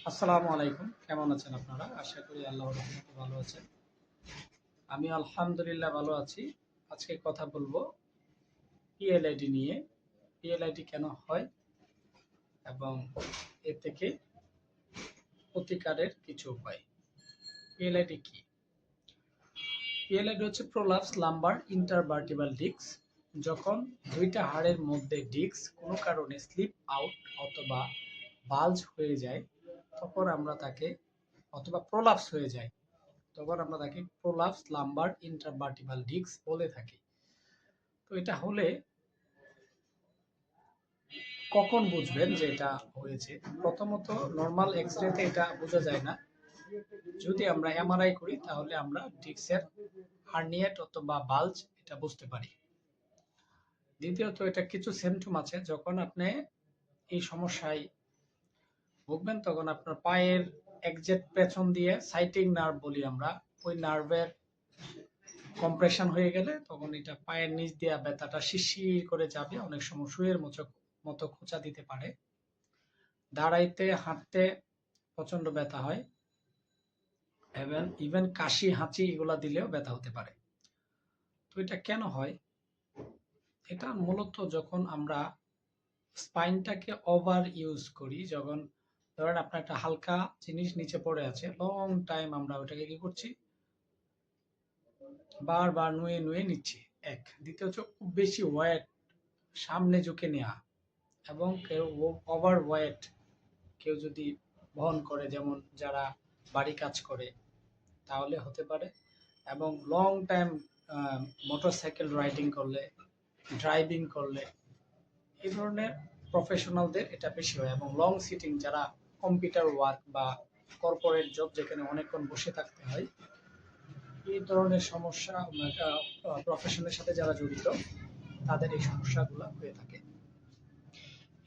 আসসালামু আলাইকুম। কেমন আছেন আপনারা? আশা করি আল্লাহর রহমতে ভালো আছেন। আমি আলহামদুলিল্লাহ ভালো আছি। আজকে কথা বলবো পিএলআইডি নিয়ে। পিএলআইডি কেন হয় এবং এ থেকে প্রতিকারের কিছু উপায়। পিএলআইডি কি? পিএলআইডি হচ্ছে প্রোলাপস লাম্বার ইন্টারভার্টিব্রাল ডিস্ক। যখন দুইটা হাড়ের মধ্যে ডিস্ক কোনো কারণে স্লিপ আউট অথবা বাল্জ হয়ে যায়, তখন আমরা তাকে অথবা প্রোলাপস হয়ে যায় তখন আমরা তাকে প্রোলাপস লাম্বার ইন্টারভার্টিব্রাল ডিস্ক বলে থাকি। তো এটা হলে কখন বুঝবেন যে এটা হয়েছে? প্রথমত নর্মাল এক্সরেতে এটা বোঝা যায় না। যদি আমরা এমআরআই করি তাহলে আমরা ডিস্কের হার্নিয়েট অথবা বাল্জ এটা বুঝতে পারি। দ্বিতীয়ত এটা কিছু সিমটম আছে, যখন আপনি এই সমস্যায় ভুগবেন তখন আপনার পায়ের একজ্যাক্ট পেছন দিয়ে সাইটিং নার্ভ বলি আমরা, ওই নার্ভের কম্প্রেশন হয়ে গেলে তখন এটা পায়ের নিচ দিয়ে ব্যথাটা শিরশির করে যাবে, অনেক সময় সুইয়ের মতো খোঁচা দিতে পারে। দাঁড়াইতে হাঁটতে প্রচন্ড ব্যথা হয়, ইভেন কাশি হাঁচি এগুলা দিলেও ব্যথা হতে পারে। তো এটা কেন হয়? এটা মূলত যখন আমরা স্পাইনটাকে ওভার ইউজ করি, যখন ধরেন আপনার একটা হালকা জিনিস নিচে পড়ে আছে, লং টাইম আমরা ওটাকে কি করছি, বারবার নুয়ে নুয়ে নিচ্ছি। এক। দ্বিতীয় হচ্ছে খুব বেশি ওয়েট সামনে ঝুঁকে নেওয়া, এবং কেউ ওভার ওয়েট কেউ যদি বহন করে, যেমন যারা বাড়ি কাজ করে, তাহলে হতে পারে। এবং লং টাইম মোটরসাইকেল রাইডিং করলে, ড্রাইভিং করলে, এই ধরনের প্রফেশনালদের এটা বেশি হয়। এবং লং সিটিং, যারা কম্পিউটার ওয়ার্ক বা কর্পোরেট জব যেখানে অনেকক্ষণ বসে থাকতে হয়, এই ধরনের সমস্যা প্রফেশনের সাথে যারা জড়িত তাদের এই সমস্যাগুলো হয়ে থাকে।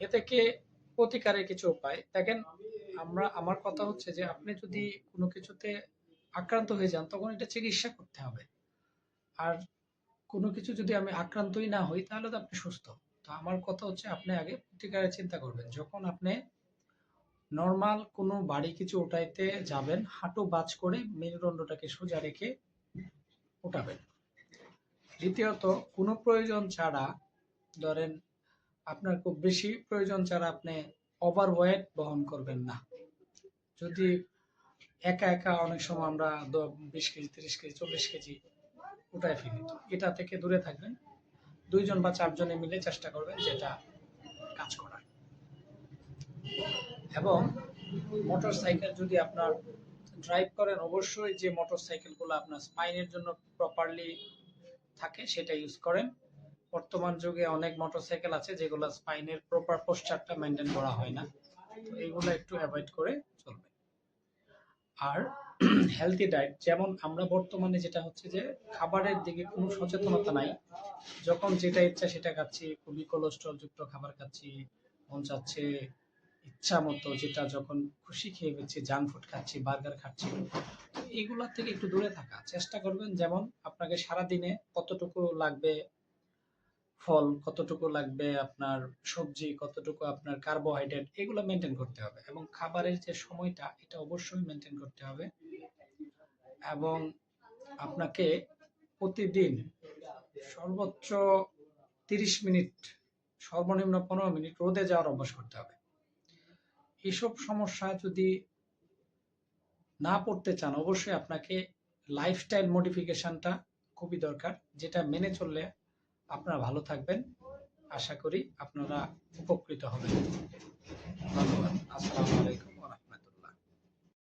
এ থেকে প্রতিকারের কিছু উপায় দেখেন। আমার কথা হচ্ছে যে আপনি যদি কোনো কিছুতে আক্রান্ত হয়ে যান তখন এটা চিকিৎসা করতে হবে। আর কোনো কিছু যদি আমি আক্রান্তই না হই তাহলে তো আপনি সুস্থ। তো আমার কথা হচ্ছে আপনি আগে প্রতিকারের চিন্তা করবেন। যখন আপনি নর্মাল কোনো ভারী কিছু উঠাইতে যাবেন, হাঁটু বাজ করে মেরুদণ্ডটাকে সোজা রেখে উঠাবেন। দ্বিতীয়ত কোনো প্রয়োজন ছাড়া, ধরেন আপনার খুব বেশি প্রয়োজন ছাড়া আপনি ওভার ওয়েট বহন করবেন না। যদি একা একা অনেক সময় আমরা 20 কেজি 30 কেজি 40 কেজি উঠায় ফেলি, তো এটা থেকে দূরে থাকবেন। 2 জন বা 4 জনে মিলে চেষ্টা করবেন যেটা কাজ করার। এবং মোটর সাইকেল যদি আপনার ড্রাইভ করেন, অবশ্যই যে মোটর সাইকেলগুলো আপনার স্পাইনের জন্য প্রপারলি থাকে সেটা ইউজ করেন। বর্তমান যুগে অনেক মোটরসাইকেল আছে যেগুলো স্পাইনের প্রপার পোশ্চারটা মেনটেন করা হয় না, তো এগুলো একটু অ্যাভয়েড করে চলবে। আর হেলদি ডায়েট, যেমন আমরা বর্তমানে যেটা হচ্ছে যে খাবারের দিকে কোনো সচেতনতা নাই, যখন যেটা ইচ্ছা সেটা খাচ্ছি, খুবই কোলেস্ট্রল যুক্ত খাবার খাচ্ছি, মন চাচ্ছে ইচ্ছা মতো যেটা যখন খুশি খেয়ে ফেলছি, জাঙ্ক ফুড খাচ্ছি, বার্গার খাচ্ছি। তো এগুলোর থেকে একটু দূরে থাকা চেষ্টা করবেন। যেমন আপনাকে সারাদিনে কতটুকু লাগবে ফল, কতটুকু লাগবে আপনার সবজি, কতটুকু আপনার কার্বোহাইড্রেট, এগুলো মেনটেন করতে হবে। এবং খাবারের যে সময়টা এটা অবশ্যই মেনটেন করতে হবে। এবং আপনাকে প্রতিদিন সর্বোচ্চ 30 মিনিট, সর্বনিম্ন 15 মিনিট রোদে যাওয়ার অভ্যাস করতে হবে। এসব সমস্যা যদি না পড়তে চান, অবশ্যই আপনাকে লাইফস্টাইল মডিফিকেশনটা খুবই দরকার, যেটা মেনে চললে আপনারা ভালো থাকবেন। আশা করি আপনারা উপকৃত হবেন। ধন্যবাদ। আসসালাম।